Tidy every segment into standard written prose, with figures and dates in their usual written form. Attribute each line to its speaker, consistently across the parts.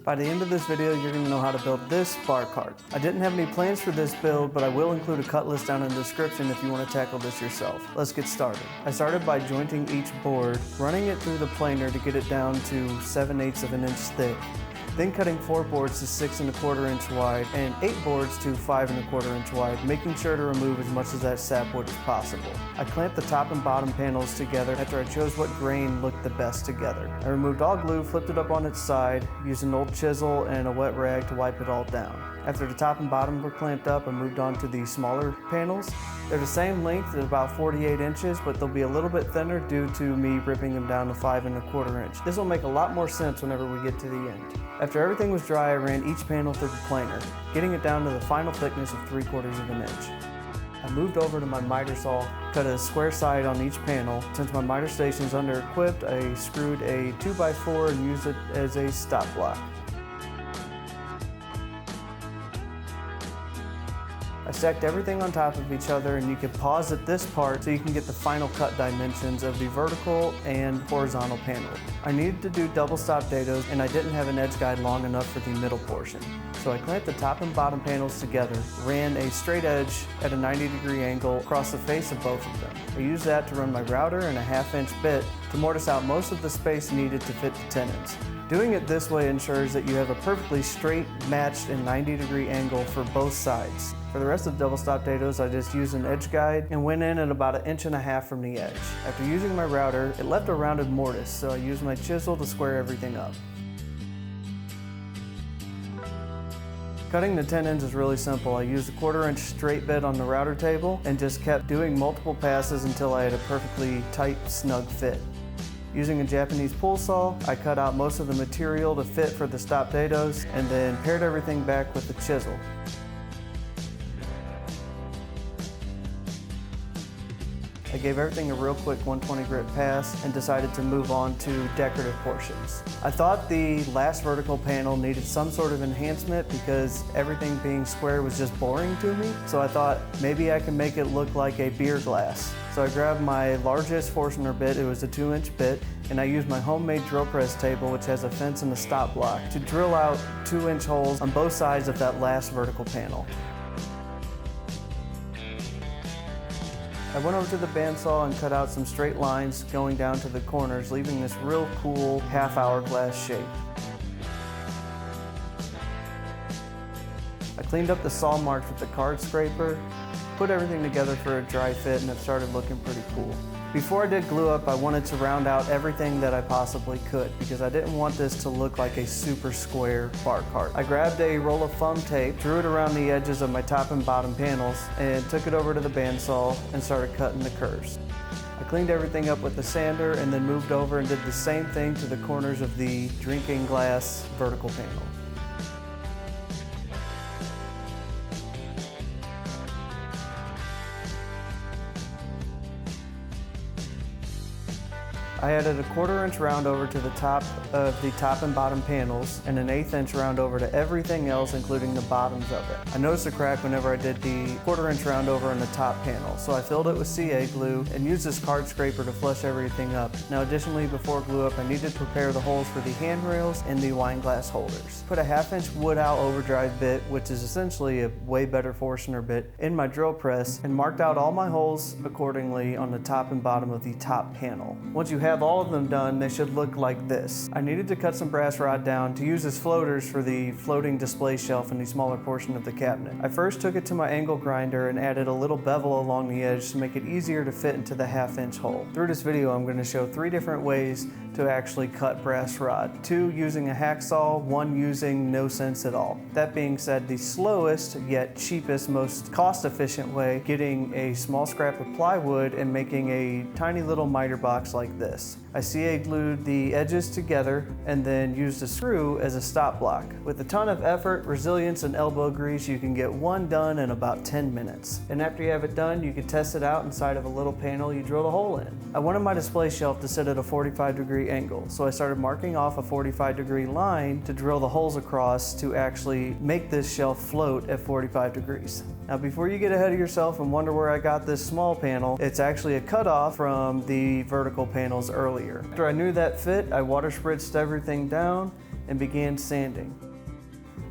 Speaker 1: By the end of this video, you're going to know how to build this bar cart. I didn't have any plans for this build, but I will include a cut list down in the description if you want to tackle this yourself. Let's get started. I started by jointing each board, running it through the planer to get it down to 7/8 of an inch thick. Then cutting 4 boards to 6 1/4 inch wide and 8 boards to 5 1/4 inch wide, making sure to remove as much of that sapwood as possible. I clamped the top and bottom panels together after I chose what grain looked the best together. I removed all glue, flipped it up on its side, used an old chisel and a wet rag to wipe it all down. After the top and bottom were clamped up, I moved on to the smaller panels. They're the same length at about 48 inches, but they'll be a little bit thinner due to me ripping them down to 5 1/4 inch. This will make a lot more sense whenever we get to the end. After everything was dry, I ran each panel through the planer, getting it down to the final thickness of 3/4 of an inch. I moved over to my miter saw, cut a square side on each panel. Since my miter station is under equipped, I screwed a 2x4 and used it as a stop block. I stacked everything on top of each other, and you can pause at this part so you can get the final cut dimensions of the vertical and horizontal panel. I needed to do double stop dados, and I didn't have an edge guide long enough for the middle portion. So I clamped the top and bottom panels together, ran a straight edge at a 90-degree angle across the face of both of them. I used that to run my router and a 1/2 inch bit to mortise out most of the space needed to fit the tenons. Doing it this way ensures that you have a perfectly straight, matched, and 90-degree angle for both sides. For the rest of the double stop dados, I just used an edge guide and went in at about 1.5 inches from the edge. After using my router, it left a rounded mortise, so I used my chisel to square everything up. Cutting the tenons is really simple. I used a 1/4 inch straight bit on the router table and just kept doing multiple passes until I had a perfectly tight, snug fit. Using a Japanese pull saw, I cut out most of the material to fit for the stop dados and then pared everything back with the chisel. I gave everything a real quick 120 grit pass and decided to move on to decorative portions. I thought the last vertical panel needed some sort of enhancement because everything being square was just boring to me. So I thought maybe I can make it look like a beer glass. So I grabbed my largest Forstner bit, it was a 2-inch bit, and I used my homemade drill press table, which has a fence and a stop block, to drill out 2-inch holes on both sides of that last vertical panel. I went over to the bandsaw and cut out some straight lines going down to the corners, leaving this real cool half-hourglass shape. I cleaned up the saw marks with the card scraper, put everything together for a dry fit, and it started looking pretty cool. Before I did glue up, I wanted to round out everything that I possibly could because I didn't want this to look like a super square bar cart. I grabbed a roll of foam tape, drew it around the edges of my top and bottom panels, and took it over to the bandsaw and started cutting the curves. I cleaned everything up with the sander and then moved over and did the same thing to the corners of the drinking glass vertical panel. I added a 1/4 inch round over to the top of the top and bottom panels and an 1/8 inch round over to everything else, including the bottoms of it. I noticed a crack whenever I did the 1/4 inch round over on the top panel, so I filled it with CA glue and used this card scraper to flush everything up. Now additionally, before glue up, I needed to prepare the holes for the handrails and the wine glass holders. Put a 1/2 inch wood owl overdrive bit, which is essentially a way better Forstner bit, in my drill press and marked out all my holes accordingly on the top and bottom of the top panel. Once you have all of them done, they should look like this. I needed to cut some brass rod down to use as floaters for the floating display shelf in the smaller portion of the cabinet. I first took it to my angle grinder and added a little bevel along the edge to make it easier to fit into the 1/2 inch hole. Through this video, I'm going to show 3 different ways to actually cut brass rod. 2 using a hacksaw, 1 using no sense at all. That being said, the slowest yet cheapest, most cost-efficient way, getting a small scrap of plywood and making a tiny little miter box like this. I CA glued the edges together and then used a screw as a stop block. With a ton of effort, resilience, and elbow grease, you can get one done in about 10 minutes. And after you have it done, you can test it out inside of a little panel you drilled a hole in. I wanted my display shelf to sit at a 45-degree angle, so I started marking off a 45-degree line to drill the holes across to actually make this shelf float at 45 degrees. Now before you get ahead of yourself and wonder where I got this small panel, it's actually a cutoff from the vertical panels earlier. After I knew that fit, I water spritzed everything down and began sanding.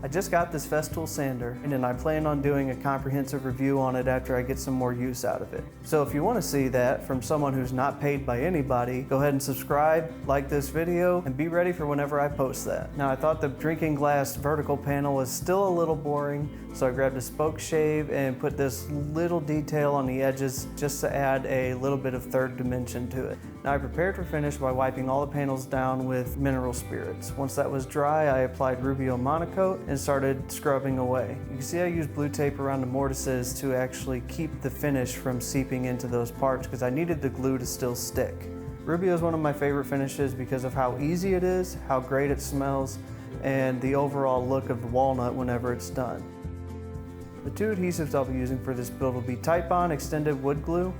Speaker 1: I just got this Festool sander, and I plan on doing a comprehensive review on it after I get some more use out of it. So if you want to see that from someone who's not paid by anybody, go ahead and subscribe, like this video, and be ready for whenever I post that. Now, I thought the drinking glass vertical panel was still a little boring, so I grabbed a spoke shave and put this little detail on the edges just to add a little bit of third dimension to it. Now, I prepared for finish by wiping all the panels down with mineral spirits. Once that was dry, I applied Rubio Monocoat and started scrubbing away. You can see I used blue tape around the mortises to actually keep the finish from seeping into those parts because I needed the glue to still stick. Rubio is one of my favorite finishes because of how easy it is, how great it smells, and the overall look of the walnut whenever it's done. The two adhesives I'll be using for this build will be Titebond Extended Wood Glue,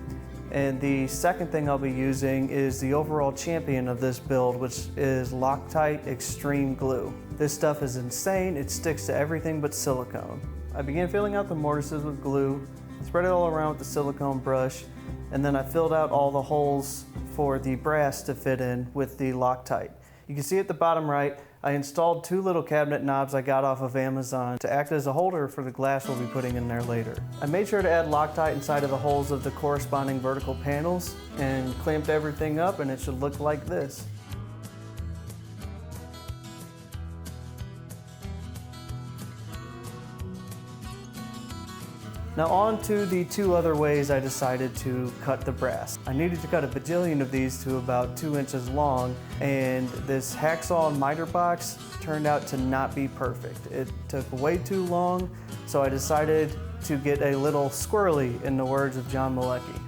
Speaker 1: and the second thing I'll be using is the overall champion of this build, which is Loctite Extreme Glue. This stuff is insane. It sticks to everything but silicone. I began filling out the mortises with glue, spread it all around with the silicone brush, and then I filled out all the holes for the brass to fit in with the Loctite. You can see at the bottom right, I installed two little cabinet knobs I got off of Amazon to act as a holder for the glass we'll be putting in there later. I made sure to add Loctite inside of the holes of the corresponding vertical panels and clamped everything up, and it should look like this. Now on to the two other ways I decided to cut the brass. I needed to cut a bajillion of these to about 2 inches long, and this hacksaw and miter box turned out to not be perfect. It took way too long, so I decided to get a little squirrely, in the words of John Malecki.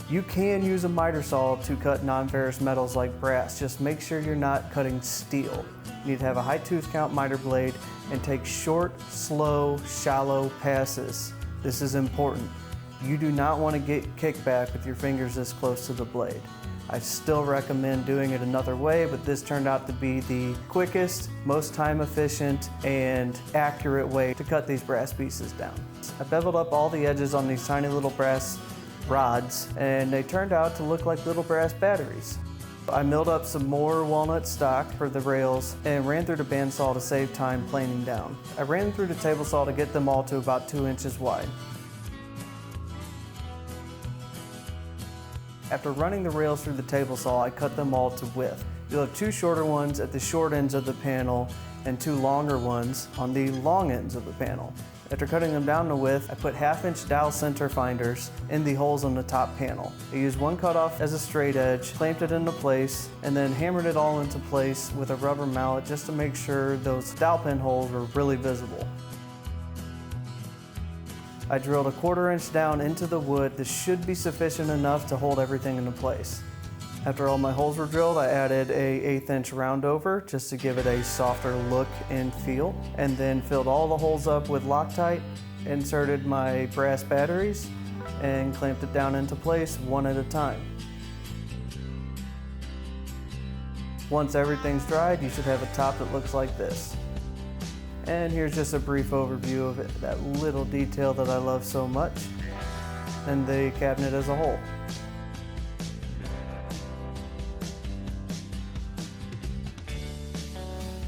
Speaker 1: You can use a miter saw to cut non-ferrous metals like brass. Just make sure you're not cutting steel. You need to have a high tooth count miter blade and take short, slow, shallow passes. This is important. You do not want to get kickback with your fingers this close to the blade. I still recommend doing it another way, but this turned out to be the quickest, most time efficient, and accurate way to cut these brass pieces down. I beveled up all the edges on these tiny little brass rods, and they turned out to look like little brass batteries. I milled up some more walnut stock for the rails and ran through the bandsaw to save time planing down. I ran through the table saw to get them all to about 2 inches wide. After running the rails through the table saw, I cut them all to width. You'll have two shorter ones at the short ends of the panel and two longer ones on the long ends of the panel. After cutting them down to width, I put 1/2-inch dowel center finders in the holes on the top panel. I used one cutoff as a straight edge, clamped it into place, and then hammered it all into place with a rubber mallet just to make sure those dowel pin holes were really visible. I drilled a 1/4 inch down into the wood. This should be sufficient enough to hold everything into place. After all my holes were drilled, I added a 1/8 inch round over just to give it a softer look and feel, and then filled all the holes up with Loctite, inserted my brass batteries, and clamped it down into place one at a time. Once everything's dried, you should have a top that looks like this. And here's just a brief overview of it, that little detail that I love so much, and the cabinet as a whole.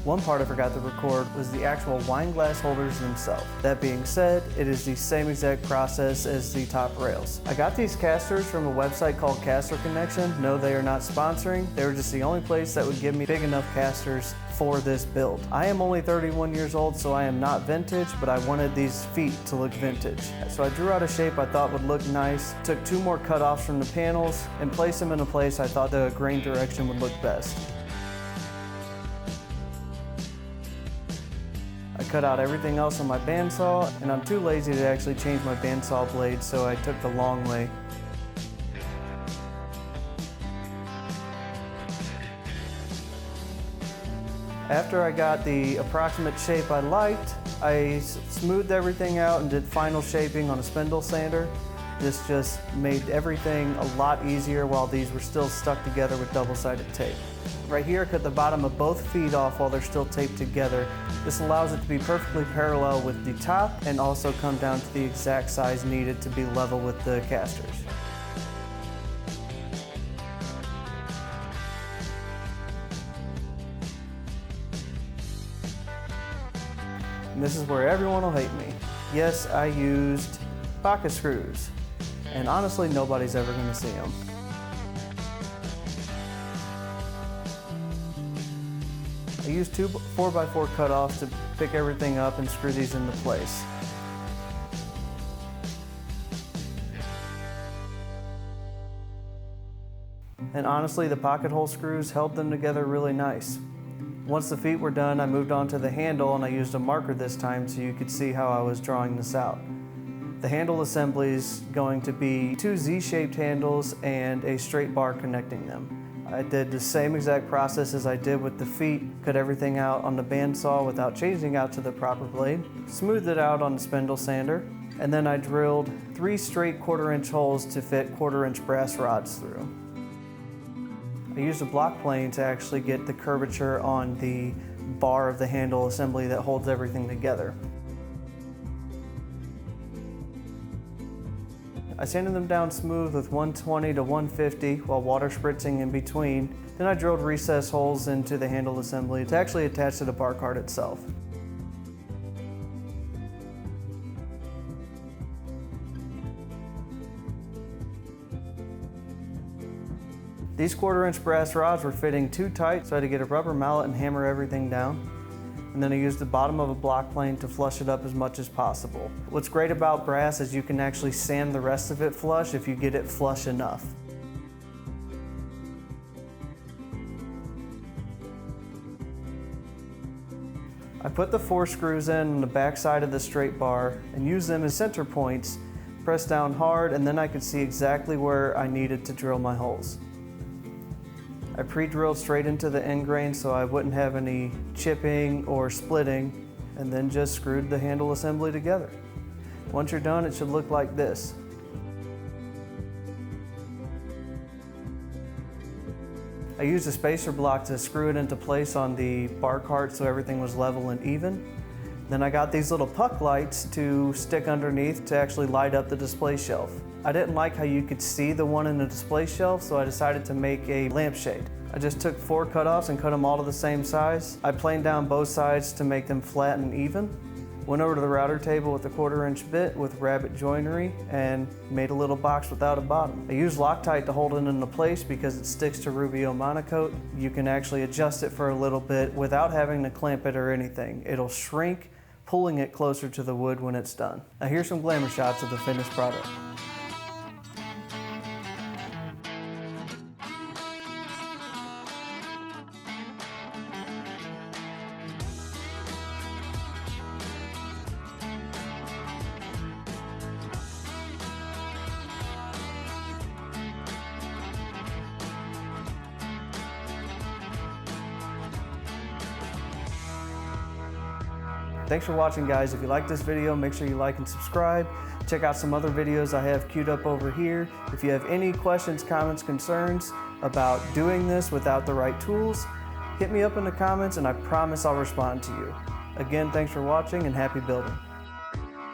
Speaker 1: One part I forgot to record was the actual wine glass holders themselves. That being said, it is the same exact process as the top rails. I got these casters from a website called Caster Connection. No, they are not sponsoring. They were just the only place that would give me big enough casters for this build. I am only 31 years old, so I am not vintage, but I wanted these feet to look vintage. So I drew out a shape I thought would look nice, took two more cutoffs from the panels, and placed them in a place I thought the grain direction would look best. I cut out everything else on my bandsaw, and I'm too lazy to actually change my bandsaw blade, so I took the long way. After I got the approximate shape I liked, I smoothed everything out and did final shaping on a spindle sander. This just made everything a lot easier while these were still stuck together with double-sided tape. Right here, I cut the bottom of both feet off while they're still taped together. This allows it to be perfectly parallel with the top and also come down to the exact size needed to be level with the casters. And this is where everyone will hate me. Yes, I used pocket screws, and honestly, nobody's ever going to see them. I used two 4x4 cutoffs to pick everything up and screw these into place. And honestly, the pocket hole screws held them together really nice. Once the feet were done, I moved on to the handle, and I used a marker this time so you could see how I was drawing this out. The handle assembly is going to be two Z-shaped handles and a straight bar connecting them. I did the same exact process as I did with the feet, cut everything out on the bandsaw without changing out to the proper blade, smoothed it out on the spindle sander, and then I drilled 3 straight 1/4-inch holes to fit 1/4-inch brass rods through. I used a block plane to actually get the curvature on the bar of the handle assembly that holds everything together. I sanded them down smooth with 120 to 150 while water spritzing in between. Then I drilled recess holes into the handle assembly to actually attach to the bar cart itself. These 1/4-inch brass rods were fitting too tight, so I had to get a rubber mallet and hammer everything down. And then I used the bottom of a block plane to flush it up as much as possible. What's great about brass is you can actually sand the rest of it flush if you get it flush enough. I put the 4 screws in on the back side of the straight bar and used them as center points, pressed down hard, and then I could see exactly where I needed to drill my holes. I pre-drilled straight into the end grain so I wouldn't have any chipping or splitting, and then just screwed the handle assembly together. Once you're done, it should look like this. I used a spacer block to screw it into place on the bar cart so everything was level and even. Then I got these little puck lights to stick underneath to actually light up the display shelf. I didn't like how you could see the one in the display shelf, so I decided to make a lampshade. I just took 4 cutoffs and cut them all to the same size. I planed down both sides to make them flat and even. Went over to the router table with a 1/4-inch bit with rabbet joinery and made a little box without a bottom. I used Loctite to hold it into place because it sticks to Rubio Monocoat. You can actually adjust it for a little bit without having to clamp it or anything. It'll shrink, pulling it closer to the wood when it's done. Now here's some glamour shots of the finished product. Thanks for watching, guys. If you like this video, make sure you like and subscribe. Check out some other videos I have queued up over here. If you have any questions, comments, concerns about doing this without the right tools, hit me up in the comments and I promise I'll respond to you. Again, thanks for watching and happy building.